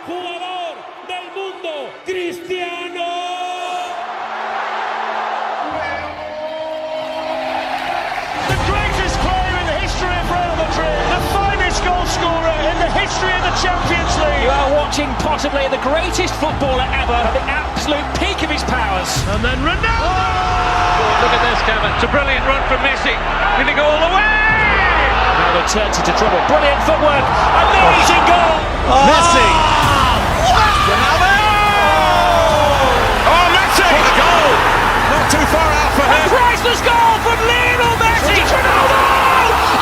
jugador del mundo, Cristiano. The greatest player in the history of Real Madrid, the finest goal scorer in the history of the Champions League. You are watching possibly the greatest footballer ever, at the absolute peak of his powers. And then Ronaldo! Oh, look at this, Kevin. It's a brilliant run from Messi. Going to go all the way! Ronaldo turns into trouble. Brilliant footwork. Amazing goal. Messi! Ronaldo! Oh, Messi! What a goal! Not too far out for him. A priceless goal from Lionel Messi. It's Ronaldo!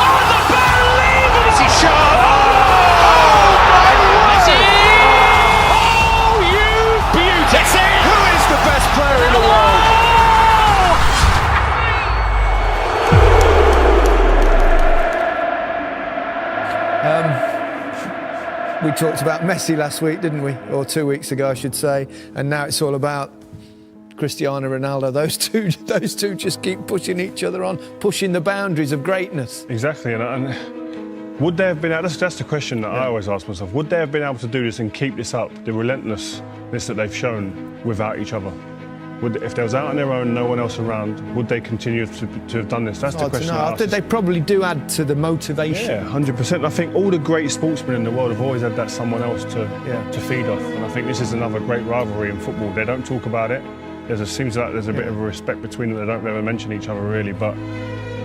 Unbelievable! Messi shot! Messi! Oh, you beauty! Who is the best player in the world? We talked about Messi last week, didn't we? Or 2 weeks ago, I should say. And now it's all about Cristiano Ronaldo. Those two just keep pushing each other on, pushing the boundaries of greatness. Exactly, and would they have been able? That's the question that I always ask myself. Would they have been able to do this and keep this up, the relentlessness that they've shown without each other? If they was out on their own, no one else around, would they continue to have done this? That's the question. I think they probably do add to the motivation. Yeah, 100%. I think all the great sportsmen in the world have always had that someone else to feed off, and I think this is another great rivalry in football. They don't talk about it. Seems like there's a bit of a respect between them. They don't ever mention each other really, but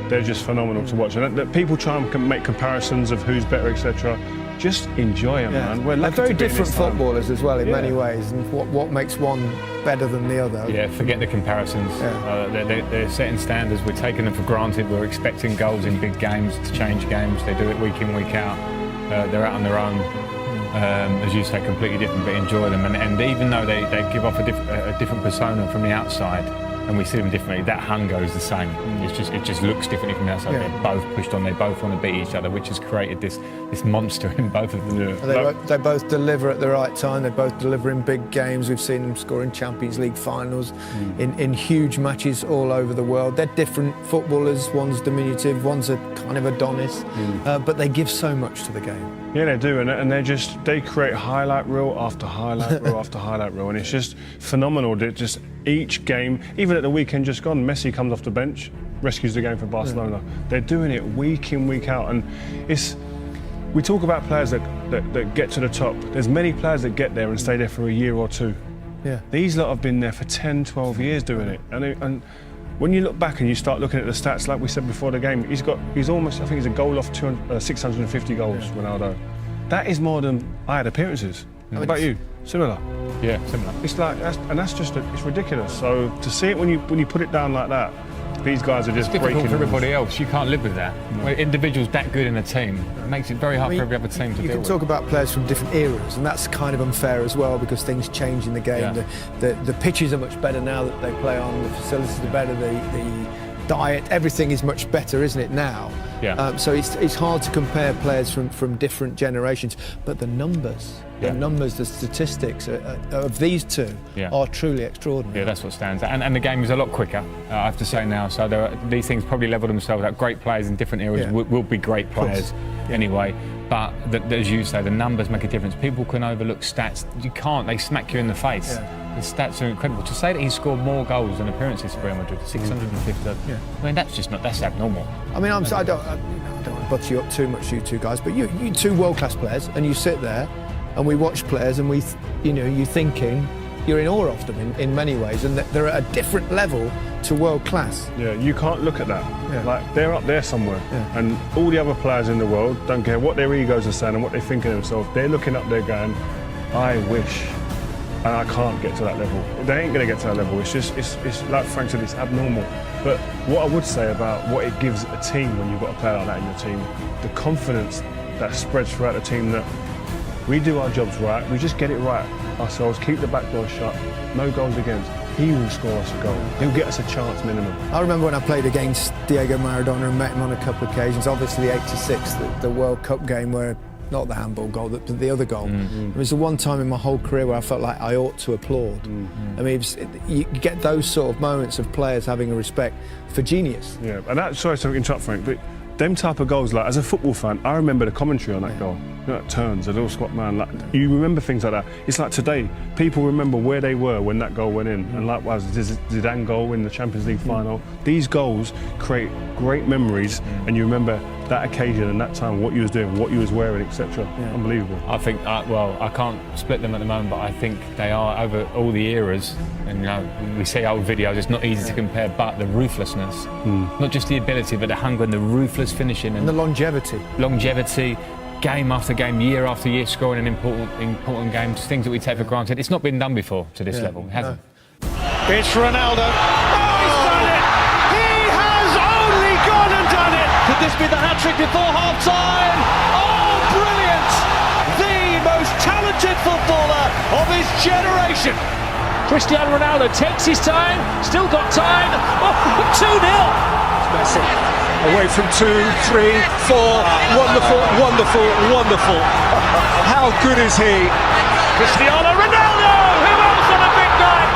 they're just phenomenal to watch. And that people try and make comparisons of who's better, etc. Just enjoy them, man. They're very different footballers as well in many ways, and what makes one better than the other? Yeah, forget the comparisons. They're setting standards. We're taking them for granted. We're expecting goals in big games to change games. They do it week in, week out. They're out on their own. As you say, completely different, but enjoy them. And even though they give off a different persona from the outside, and we see them differently, that hunger is the same. It just looks differently from the outside. They're both pushed on. They both want to beat each other, which has created this monster in both of them. They both deliver at the right time. They both deliver in big games. We've seen them score in Champions League finals, in huge matches all over the world. They're different footballers. One's diminutive, one's a kind of Adonis, but they give so much to the game. Yeah, they do, and they create highlight reel after highlight reel after highlight reel, and it's just phenomenal. That just each game, even at the weekend just gone, Messi comes off the bench, rescues the game for Barcelona. They're doing it week in, week out, and we talk about players that get to the top. There's many players that get there and stay there for a year or two. Yeah. These lot have been there for 10, 12 years doing it, and when you look back and you start looking at the stats, like we said before the game, he's almost, I think he's a goal off 650 goals, Ronaldo. That is more than I had appearances. How about you? Similar? Yeah, similar. It's like, it's ridiculous. So to see it when you put it down like that, these guys are just breaking. It's difficult for everybody else. You can't live with that. No. When individuals that good in a team, it makes it very hard for every other team to deal with. You can talk about players from different eras, and that's kind of unfair as well because things change in the game. Yeah. The pitches are much better now that they play on. The facilities are better. The diet, everything is much better, isn't it now? Yeah. So it's hard to compare players from different generations, but the numbers. The statistics of these two are truly extraordinary. Yeah, that's what stands out. And the game is a lot quicker, I have to say now. So these things probably level themselves out. Great players in different eras will be great players anyway. But as you say, the numbers make a difference. People can overlook stats. You can't. They smack you in the face. The stats are incredible. To say that he scored more goals than appearances for Real Madrid, 650. I mean, that's abnormal. I mean, I don't want to butter you up too much, you two guys, but you two world-class players, and you sit there. And we watch players, and you're thinking, you're in awe of them in many ways, and they're at a different level to world class. Yeah, you can't look at that. Yeah. Like they're up there somewhere, and all the other players in the world don't care what their egos are saying and what they think of themselves. They're looking up there, going, "I wish, and I can't get to that level." They ain't going to get to that level. It's like Frank said, it's abnormal. But what I would say about what it gives a team when you've got a player like that in your team, the confidence that spreads throughout the team that. We do our jobs right, we just get it right ourselves, keep the back door shut, no goals against. He will score us a goal. He'll get us a chance minimum. I remember when I played against Diego Maradona and met him on a couple of occasions, obviously the 86, the World Cup game where, not the handball goal, but the other goal. It was the one time in my whole career where I felt like I ought to applaud. I mean, you get those sort of moments of players having a respect for genius. Yeah, and sorry to interrupt, Frank, but them type of goals, like as a football fan, I remember the commentary on that goal. You know, that turns, a little squat man. Like, you remember things like that. It's like today, people remember where they were when that goal went in. And likewise, the Zidane goal in the Champions League final. These goals create great memories, and you remember that occasion and that time, what you was doing, what you was wearing, etc. Unbelievable. I think, I can't split them at the moment, but I think they are over all the eras. And you know, we see old videos, it's not easy to compare, but the ruthlessness, not just the ability, but the hunger and the ruthless finishing And the longevity. Game after game, year after year, scoring in important games, things that we take for granted. It's not been done before to this level, it hasn't. It's Ronaldo. Oh, he's done it! He has only gone and done it! Could this be the hat-trick before half-time? Oh, brilliant! The most talented footballer of his generation. Cristiano Ronaldo takes his time, still got time. Oh, 2-0. Messi away from 2, 3, 4. Wonderful, wonderful, wonderful. How good is he? Cristiano Ronaldo! Who else on a big night?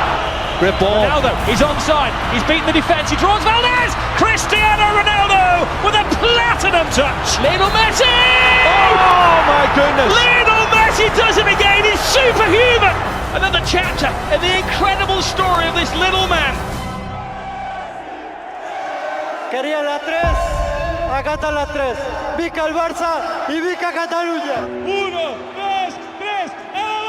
Great ball. Ronaldo, he's onside. He's beaten the defence. He draws Valdez. Cristiano Ronaldo with a platinum touch. Lionel Messi! Oh my goodness! Lionel Messi does it again. He's superhuman. Another chapter in the incredible story of this little man. Quería la 3, acá está la 3. Vica el Barça y Vica Cataluña. 1,